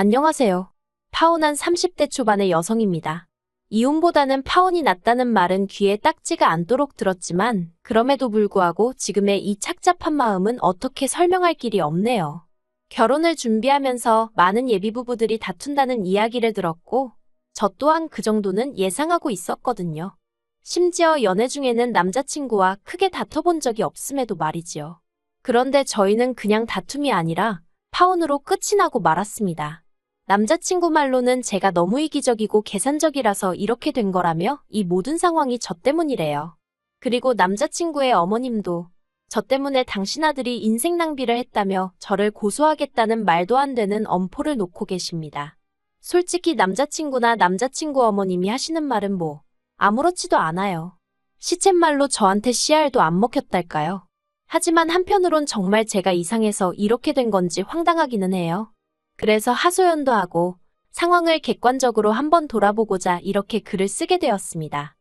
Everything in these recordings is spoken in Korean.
안녕하세요. 파혼한 30대 초반의 여성입니다. 이혼보다는 파혼이 낫다는 말은 귀에 딱지가 않도록 들었지만 그럼에도 불구하고 지금의 이 착잡한 마음은 어떻게 설명할 길이 없네요. 결혼을 준비하면서 많은 예비부부들이 다툰다는 이야기를 들었고 저 또한 그 정도는 예상하고 있었거든요. 심지어 연애 중에는 남자친구와 크게 다퉈본 적이 없음에도 말이지요. 그런데 저희는 그냥 다툼이 아니라 파혼으로 끝이 나고 말았습니다. 남자친구 말로는 제가 너무 이기적이고 계산적이라서 이렇게 된 거라며 이 모든 상황이 저 때문이래요. 그리고 남자친구의 어머님도 저 때문에 당신 아들이 인생 낭비를 했다며 저를 고소하겠다는 말도 안 되는 엄포를 놓고 계십니다. 솔직히 남자친구나 남자친구 어머님이 하시는 말은 뭐 아무렇지도 않아요. 시쳇말로 저한테 씨알도 안 먹혔달까요? 하지만 한편으론 정말 제가 이상해서 이렇게 된 건지 황당하기는 해요. 그래서 하소연도 하고 상황을 객관적으로 한번 돌아보고자 이렇게 글을 쓰게 되었습니다.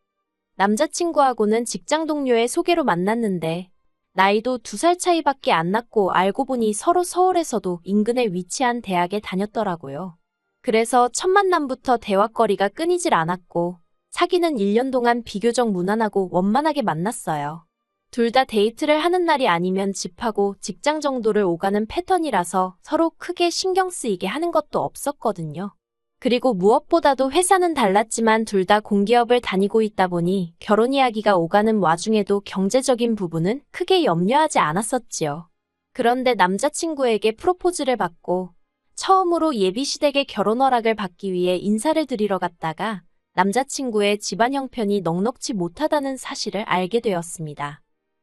남자친구하고는 직장 동료의 소개로 만났는데 나이도 2살 차이밖에 안 났고 알고 보니 서로 서울에서도 인근에 위치한 대학에 다녔더라고요. 그래서 첫 만남부터 대화거리가 끊이질 않았고 사귀는 1년 동안 비교적 무난하고 원만하게 만났어요. 둘 다 데이트를 하는 날이 아니면 집하고 직장 정도를 오가는 패턴이라서 서로 크게 신경 쓰이게 하는 것도 없었거든요. 그리고 무엇보다도 회사는 달랐지만 둘 다 공기업을 다니고 있다 보니 결혼 이야기가 오가는 와중에도 경제적인 부분은 크게 염려하지 않았었지요. 그런데 남자친구에게 프로포즈를 받고 처음으로 예비시댁의 결혼 허락을 받기 위해 인사를 드리러 갔다가 남자친구의 집안 형편이 넉넉지 못하다는 사실을 알게 되었습니다.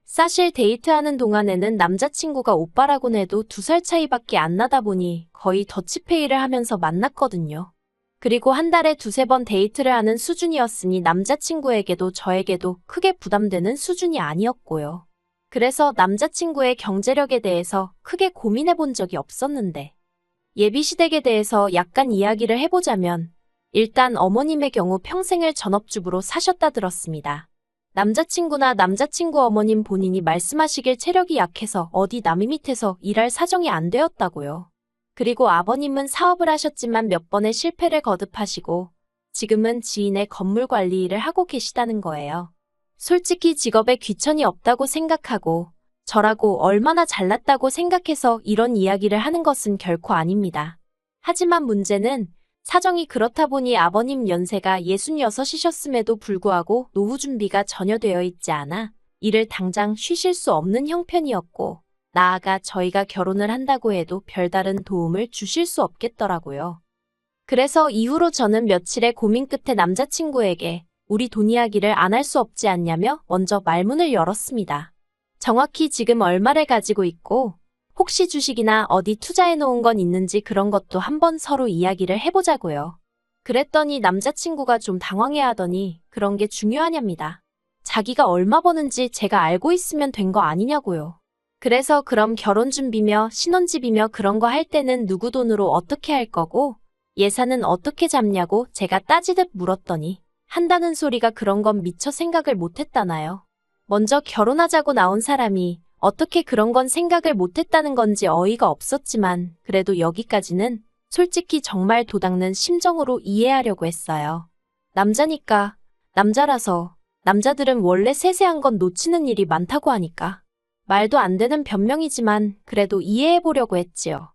사실 데이트하는 동안에는 남자친구가 오빠라곤 해도 2살 차이밖에 안 나다 보니 거의 더치페이를 하면서 만났거든요. 그리고 한 달에 2~3번 데이트를 하는 수준이었으니 남자친구에게도 저에게도 크게 부담되는 수준이 아니었고요. 그래서 남자친구의 경제력에 대해서 크게 고민해 본 적이 없었는데 예비시댁에 대해서 약간 이야기를 해보자면 일단 어머님의 경우 평생을 전업주부로 사셨다 들었습니다. 남자친구나 남자친구 어머님 본인이 말씀하시길 체력이 약해서 어디 남의 밑에서 일할 사정이 안 되었다고요. 그리고 아버님은 사업을 하셨지만 몇 번의 실패를 거듭하시고 지금은 지인의 건물 관리 일을 하고 계시다는 거예요. 솔직히 직업에 귀천이 없다고 생각하고 저라고 얼마나 잘났다고 생각해서 이런 이야기를 하는 것은 결코 아닙니다. 하지만 문제는 사정이 그렇다 보니 아버님 연세가 66이셨음에도 불구하고 노후 준비가 전혀 되어 있지 않아 일을 당장 쉬실 수 없는 형편이었고 나아가 저희가 결혼을 한다고 해도 별다른 도움을 주실 수 없겠더라고요. 그래서 이후로 저는 며칠의 고민 끝에 남자친구에게 우리 돈 이야기를 안 할 수 없지 않냐며 먼저 말문을 열었습니다. 정확히 지금 얼마를 가지고 있고 혹시 주식이나 어디 투자해 놓은 건 있는지 그런 것도 한번 서로 이야기를 해보자고요. 그랬더니 남자친구가 좀 당황해 하더니 그런 게 중요하냐입니다. 자기가 얼마 버는지 제가 알고 있으면 된 거 아니냐고요. 그래서 그럼 결혼 준비며 신혼집이며 그런 거 할 때는 누구 돈으로 어떻게 할 거고 예산은 어떻게 잡냐고 제가 따지듯 물었더니 한다는 소리가 그런 건 미처 생각을 못했다나요. 먼저 결혼하자고 나온 사람이 어떻게 그런 건 생각을 못했다는 건지 어이가 없었지만 그래도 여기까지는 솔직히 정말 도닦는 심정으로 이해하려고 했어요. 남자니까, 남자라서 남자들은 원래 세세한 건 놓치는 일이 많다고 하니까 말도 안 되는 변명이지만 그래도 이해해보려고 했지요.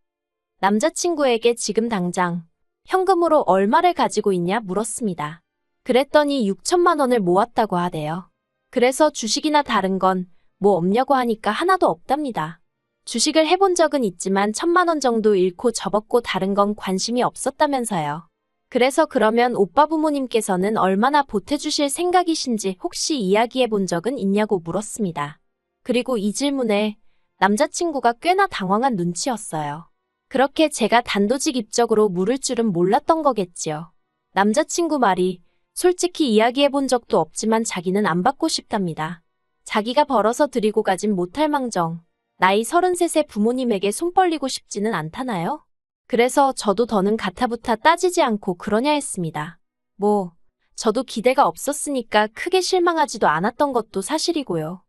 남자친구에게 지금 당장 현금으로 얼마를 가지고 있냐 물었습니다. 그랬더니 6천만 원을 모았다고 하대요. 그래서 주식이나 다른 건 뭐 없냐고 하니까 하나도 없답니다. 주식을 해본 적은 있지만 1,000만 원 정도 잃고 접었고 다른 건 관심이 없었다면서요. 그래서 그러면 오빠 부모님께서는 얼마나 보태주실 생각이신지 혹시 이야기해 본 적은 있냐고 물었습니다. 그리고 이 질문에 남자친구가 꽤나 당황한 눈치였어요. 그렇게 제가 단도직입적으로 물을 줄은 몰랐던 거겠지요. 남자친구 말이 솔직히 이야기해 본 적도 없지만 자기는 안 받고 싶답니다. 자기가 벌어서 드리고 가진 못할 망정 나이 33세 부모님에게 손 벌리고 싶지는 않다나요? 그래서 저도 더는 가타부타 따지지 않고 그러냐 했습니다. 뭐 저도 기대가 없었으니까 크게 실망하지도 않았던 것도 사실이고요.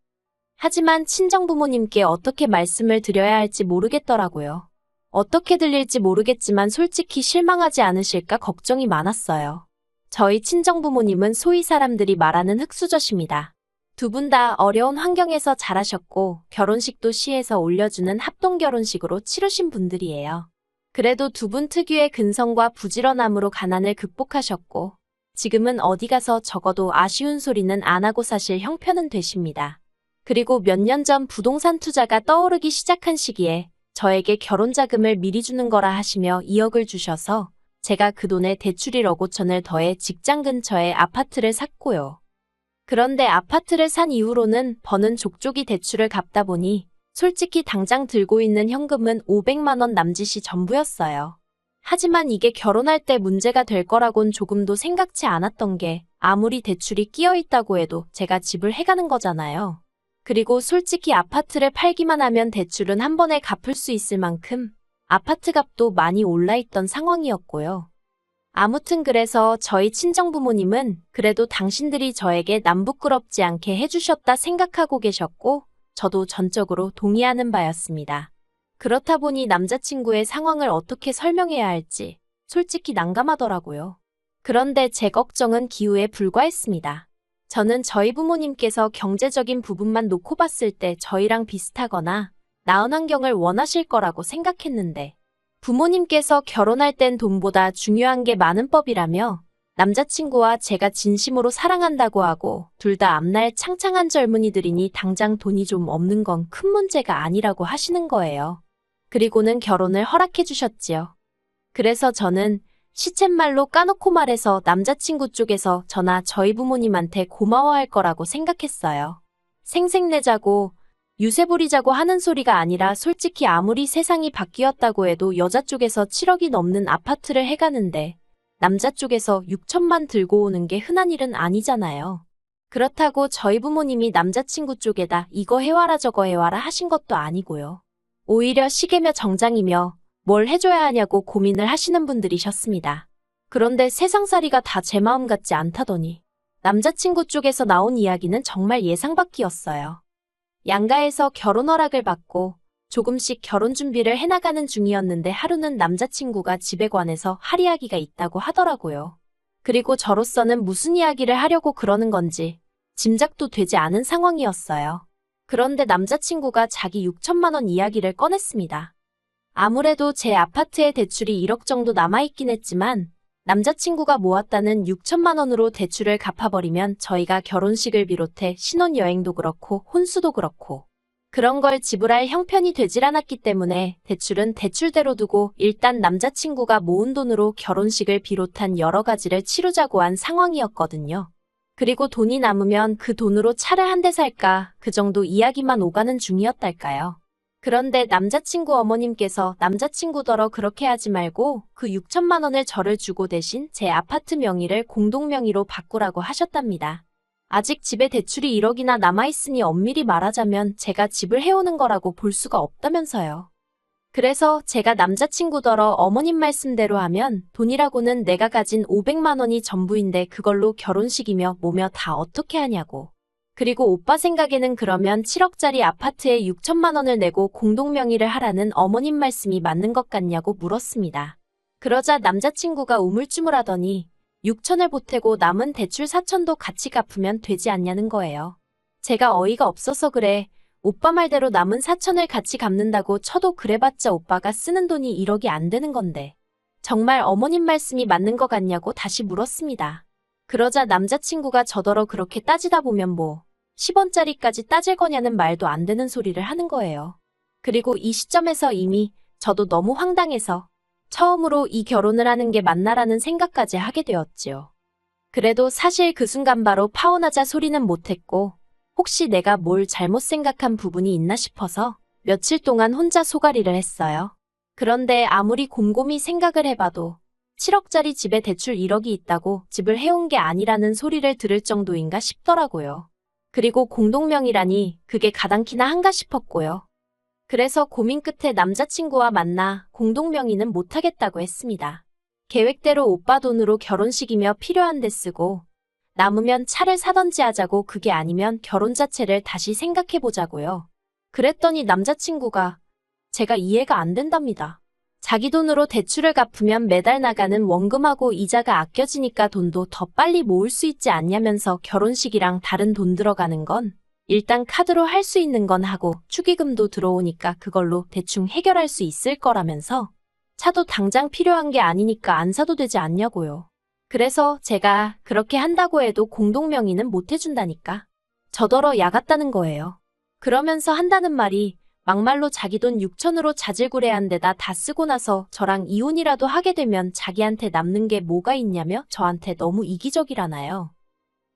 하지만 친정부모님께 어떻게 말씀을 드려야 할지 모르겠더라고요. 어떻게 들릴지 모르겠지만 솔직히 실망하지 않으실까 걱정이 많았어요. 저희 친정부모님은 소위 사람들이 말하는 흙수저십니다. 두 분 다 어려운 환경에서 자라셨고 결혼식도 시에서 올려주는 합동결혼식으로 치르신 분들이에요. 그래도 두 분 특유의 근성과 부지런함으로 가난을 극복하셨고 지금은 어디 가서 적어도 아쉬운 소리는 안 하고 사실 형편은 되십니다. 그리고 몇 년 전 부동산 투자가 떠오르기 시작한 시기에 저에게 결혼 자금을 미리 주는 거라 하시며 2억을 주셔서 제가 그 돈에 대출 1억 5천을 더해 직장 근처에 아파트를 샀고요. 그런데 아파트를 산 이후로는 버는 족족이 대출을 갚다 보니 솔직히 당장 들고 있는 현금은 500만 원 남짓이 전부였어요. 하지만 이게 결혼할 때 문제가 될 거라곤 조금도 생각지 않았던 게 아무리 대출이 끼어 있다고 해도 제가 집을 해가는 거잖아요. 그리고 솔직히 아파트를 팔기만 하면 대출은 한 번에 갚을 수 있을 만큼 아파트 값도 많이 올라있던 상황이었고요. 아무튼 그래서 저희 친정부모님은 그래도 당신들이 저에게 남 부끄럽지 않게 해주셨다 생각하고 계셨고 저도 전적으로 동의하는 바였습니다. 그렇다 보니 남자친구의 상황을 어떻게 설명해야 할지 솔직히 난감하더라고요. 그런데 제 걱정은 기우에 불과했습니다. 저는 저희 부모님께서 경제적인 부분만 놓고 봤을 때 저희랑 비슷하거나 나은 환경을 원하실 거라고 생각했는데 부모님께서 결혼할 땐 돈보다 중요한 게 많은 법이라며 남자친구와 제가 진심으로 사랑한다고 하고 둘 다 앞날 창창한 젊은이들이니 당장 돈이 좀 없는 건 큰 문제가 아니라고 하시는 거예요. 그리고는 결혼을 허락해 주셨지요. 그래서 저는 시쳇말로 까놓고 말해서 남자친구 쪽에서 저나 저희 부모님한테 고마워할 거라고 생각했어요. 생색내자고 유세 부리자고 하는 소리가 아니라 솔직히 아무리 세상이 바뀌었다고 해도 여자 쪽에서 7억이 넘는 아파트를 해가는데 남자 쪽에서 6천만 들고 오는 게 흔한 일은 아니잖아요. 그렇다고 저희 부모님이 남자친구 쪽에다 이거 해와라 저거 해와라 하신 것도 아니고요. 오히려 시계며 정장이며 뭘 해줘야 하냐고 고민을 하시는 분들이셨습니다. 그런데 세상살이가 다 제 마음 같지 않다더니 남자친구 쪽에서 나온 이야기는 정말 예상 밖이었어요. 양가에서 결혼 허락을 받고 조금씩 결혼 준비를 해나가는 중이었는데 하루는 남자친구가 집에 관해서 할 이야기가 있다고 하더라고요. 그리고 저로서는 무슨 이야기를 하려고 그러는 건지 짐작도 되지 않은 상황이었어요. 그런데 남자친구가 자기 6천만 원 이야기를 꺼냈습니다. 아무래도 제 아파트에 대출이 1억 정도 남아있긴 했지만 남자친구가 모았다는 6천만 원으로 대출을 갚아버리면 저희가 결혼식을 비롯해 신혼여행도 그렇고 혼수도 그렇고 그런 걸 지불할 형편이 되질 않았기 때문에 대출은 대출대로 두고 일단 남자친구가 모은 돈으로 결혼식을 비롯한 여러 가지를 치르자고 한 상황이었거든요. 그리고 돈이 남으면 그 돈으로 차를 한 대 살까 그 정도 이야기만 오가는 중이었달까요. 그런데 남자친구 어머님께서 남자친구더러 그렇게 하지 말고 그 6천만 원을 저를 주고 대신 제 아파트 명의를 공동명의로 바꾸라고 하셨답니다. 아직 집에 대출이 1억이나 남아있으니 엄밀히 말하자면 제가 집을 해오는 거라고 볼 수가 없다면서요. 그래서 제가 남자친구더러 어머님 말씀대로 하면 돈이라고는 내가 가진 500만 원이 전부인데 그걸로 결혼식이며 뭐며 다 어떻게 하냐고. 그리고 오빠 생각에는 그러면 7억짜리 아파트에 6천만 원을 내고 공동명의를 하라는 어머님 말씀이 맞는 것 같냐고 물었습니다. 그러자 남자친구가 우물쭈물하더니 6천을 보태고 남은 대출 4천도 같이 갚으면 되지 않냐는 거예요. 제가 어이가 없어서 그래. 오빠 말대로 남은 4천을 같이 갚는다고 쳐도 그래봤자 오빠가 쓰는 돈이 1억이 안 되는 건데. 정말 어머님 말씀이 맞는 것 같냐고 다시 물었습니다. 그러자 남자친구가 저더러 그렇게 따지다 보면 뭐 10원짜리까지 따질 거냐는 말도 안 되는 소리를 하는 거예요. 그리고 이 시점에서 이미 저도 너무 황당해서 처음으로 이 결혼을 하는 게 맞나라는 생각까지 하게 되었지요. 그래도 사실 그 순간 바로 파혼하자 소리는 못했고 혹시 내가 뭘 잘못 생각한 부분이 있나 싶어서 며칠 동안 혼자 소가리를 했어요. 그런데 아무리 곰곰이 생각을 해봐도 7억짜리 집에 대출 1억이 있다고 집을 해온 게 아니라는 소리를 들을 정도인가 싶더라고요. 그리고 공동명의라니 그게 가당키나 한가 싶었고요. 그래서 고민 끝에 남자친구와 만나 공동명의는 못하겠다고 했습니다. 계획대로 오빠 돈으로 결혼식이며 필요한 데 쓰고 남으면 차를 사던지 하자고 그게 아니면 결혼 자체를 다시 생각해보자고요. 그랬더니 남자친구가 제가 이해가 안 된답니다. 자기 돈으로 대출을 갚으면 매달 나가는 원금하고 이자가 아껴지니까 돈도 더 빨리 모을 수 있지 않냐면서 결혼식이랑 다른 돈 들어가는 건 일단 카드로 할 수 있는 건 하고 축의금도 들어오니까 그걸로 대충 해결할 수 있을 거라면서 차도 당장 필요한 게 아니니까 안 사도 되지 않냐고요. 그래서 제가 그렇게 한다고 해도 공동명의는 못 해준다니까. 저더러 야같다는 거예요. 그러면서 한다는 말이 막말로 자기 돈 6천으로 자질구레한 데다 다 쓰고 나서 저랑 이혼이라도 하게 되면 자기한테 남는 게 뭐가 있냐며 저한테 너무 이기적이라나요.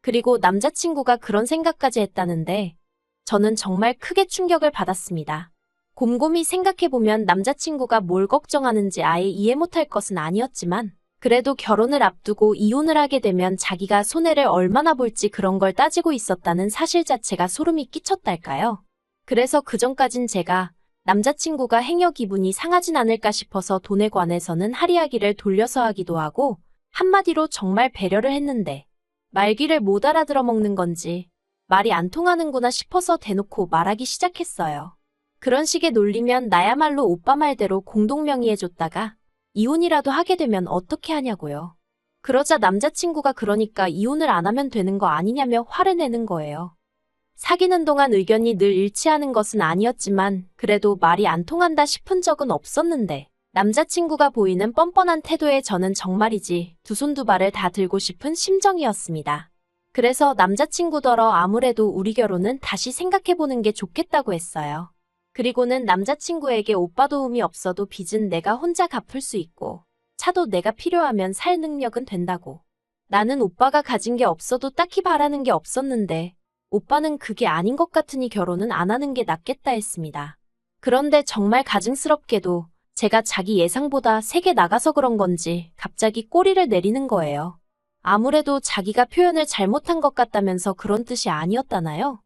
그리고 남자친구가 그런 생각까지 했다는데 저는 정말 크게 충격을 받았습니다. 곰곰이 생각해보면 남자친구가 뭘 걱정하는지 아예 이해 못할 것은 아니었지만 그래도 결혼을 앞두고 이혼을 하게 되면 자기가 손해를 얼마나 볼지 그런 걸 따지고 있었다는 사실 자체가 소름이 끼쳤달까요. 그래서 그전까진 제가 남자친구가 행여 기분이 상하진 않을까 싶어서 돈에 관해서는 할이야기를 돌려서 하기도 하고 한마디로 정말 배려를 했는데 말귀를 못 알아들어 먹는 건지 말이 안 통하는구나 싶어서 대놓고 말하기 시작했어요. 그런 식의 논리면 나야말로 오빠 말대로 공동명의해줬다가 이혼이라도 하게 되면 어떻게 하냐고요. 그러자 남자친구가 그러니까 이혼을 안 하면 되는 거 아니냐며 화를 내는 거예요. 사귀는 동안 의견이 늘 일치하는 것은 아니었지만 그래도 말이 안 통한다 싶은 적은 없었는데 남자친구가 보이는 뻔뻔한 태도에 저는 정말이지 두 손 두 발을 다 들고 싶은 심정이었습니다. 그래서 남자친구더러 아무래도 우리 결혼은 다시 생각해보는 게 좋겠다고 했어요. 그리고는 남자친구에게 오빠 도움이 없어도 빚은 내가 혼자 갚을 수 있고 차도 내가 필요하면 살 능력은 된다고. 나는 오빠가 가진 게 없어도 딱히 바라는 게 없었는데 오빠는 그게 아닌 것 같으니 결혼은 안 하는 게 낫겠다 했습니다. 그런데 정말 가증스럽게도 제가 자기 예상보다 세게 나가서 그런 건지 갑자기 꼬리를 내리는 거예요. 아무래도 자기가 표현을 잘못한 것 같다면서 그런 뜻이 아니었다나요?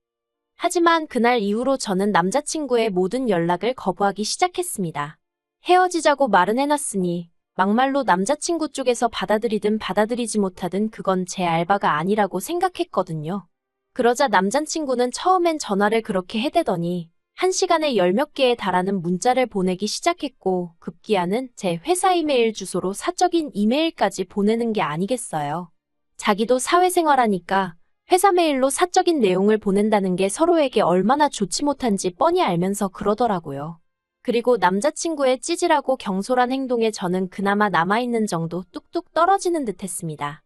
하지만 그날 이후로 저는 남자친구의 모든 연락을 거부하기 시작했습니다. 헤어지자고 말은 해놨으니 막말로 남자친구 쪽에서 받아들이든 받아들이지 못하든 그건 제 알바가 아니라고 생각했거든요. 그러자 남자친구는 처음엔 전화를 그렇게 해대더니 1시간에 10몇 개에 달하는 문자를 보내기 시작했고 급기야는 제 회사 이메일 주소로 사적인 이메일까지 보내는 게 아니겠어요. 자기도 사회생활하니까 회사 메일로 사적인 내용을 보낸다는 게 서로에게 얼마나 좋지 못한지 뻔히 알면서 그러더라고요. 그리고 남자친구의 찌질하고 경솔한 행동에 저는 그나마 남아있는 정도 뚝뚝 떨어지는 듯 했습니다.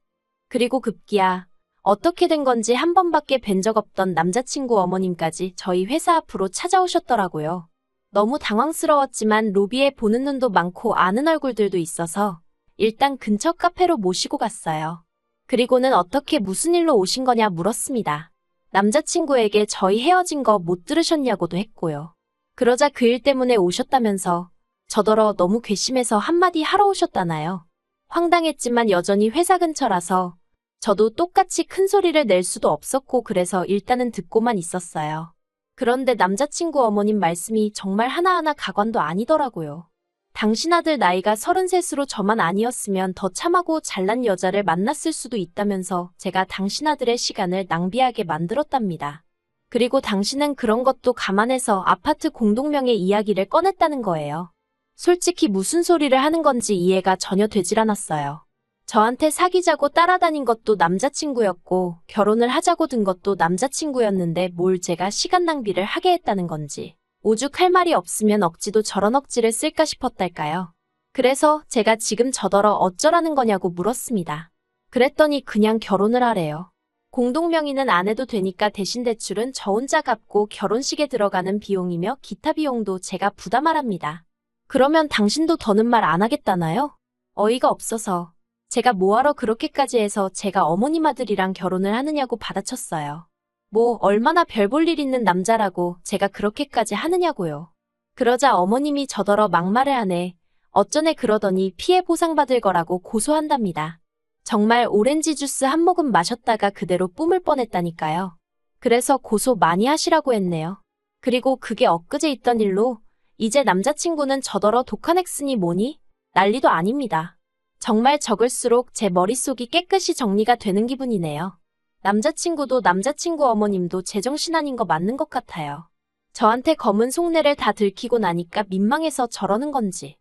그리고 급기야 어떻게 된 건지 한 번밖에 뵌 적 없던 남자친구 어머님까지 저희 회사 앞으로 찾아오셨더라고요. 너무 당황스러웠지만 로비에 보는 눈도 많고 아는 얼굴들도 있어서 일단 근처 카페로 모시고 갔어요. 그리고는 어떻게 무슨 일로 오신 거냐 물었습니다. 남자친구에게 저희 헤어진 거 못 들으셨냐고도 했고요. 그러자 그 일 때문에 오셨다면서 저더러 너무 괘씸해서 한마디 하러 오셨다나요. 황당했지만 여전히 회사 근처라서 저도 똑같이 큰 소리를 낼 수도 없었고 그래서 일단은 듣고만 있었어요. 그런데 남자친구 어머님 말씀이 정말 하나하나 가관도 아니더라고요. 당신 아들 나이가 33으로 저만 아니었으면 더 참하고 잘난 여자를 만났을 수도 있다면서 제가 당신 아들의 시간을 낭비하게 만들었답니다. 그리고 당신은 그런 것도 감안해서 아파트 공동명의 이야기를 꺼냈다는 거예요. 솔직히 무슨 소리를 하는 건지 이해가 전혀 되질 않았어요. 저한테 사귀자고 따라다닌 것도 남자친구였고 결혼을 하자고 든 것도 남자친구였는데 뭘 제가 시간 낭비를 하게 했다는 건지 오죽할 말이 없으면 억지도 저런 억지를 쓸까 싶었달까요. 그래서 제가 지금 저더러 어쩌라는 거냐고 물었습니다. 그랬더니 그냥 결혼을 하래요. 공동명의는 안 해도 되니까 대신 대출은 저 혼자 갚고 결혼식에 들어가는 비용이며 기타 비용도 제가 부담하랍니다. 그러면 당신도 더는 말 안 하겠다나요? 어이가 없어서 제가 뭐하러 그렇게까지 해서 제가 어머님 아들이랑 결혼을 하느냐고 받아쳤어요. 뭐 얼마나 별 볼 일 있는 남자라고 제가 그렇게까지 하느냐고요. 그러자 어머님이 저더러 막말을 하네. 어쩌네 그러더니 피해 보상받을 거라고 고소한답니다. 정말 오렌지 주스 한 모금 마셨다가 그대로 뿜을 뻔했다니까요. 그래서 고소 많이 하시라고 했네요. 그리고 그게 엊그제 있던 일로 이제 남자친구는 저더러 독한 액쓰니 뭐니? 난리도 아닙니다. 정말 적을수록 제 머릿속이 깨끗이 정리가 되는 기분이네요. 남자친구도 남자친구 어머님도 제정신 아닌 거 맞는 것 같아요. 저한테 검은 속내를 다 들키고 나니까 민망해서 저러는 건지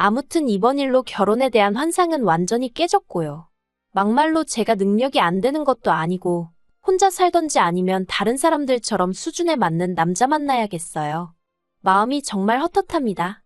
아무튼 이번 일로 결혼에 대한 환상은 완전히 깨졌고요. 막말로 제가 능력이 안 되는 것도 아니고 혼자 살던지 아니면 다른 사람들처럼 수준에 맞는 남자 만나야겠어요. 마음이 정말 헛헛합니다.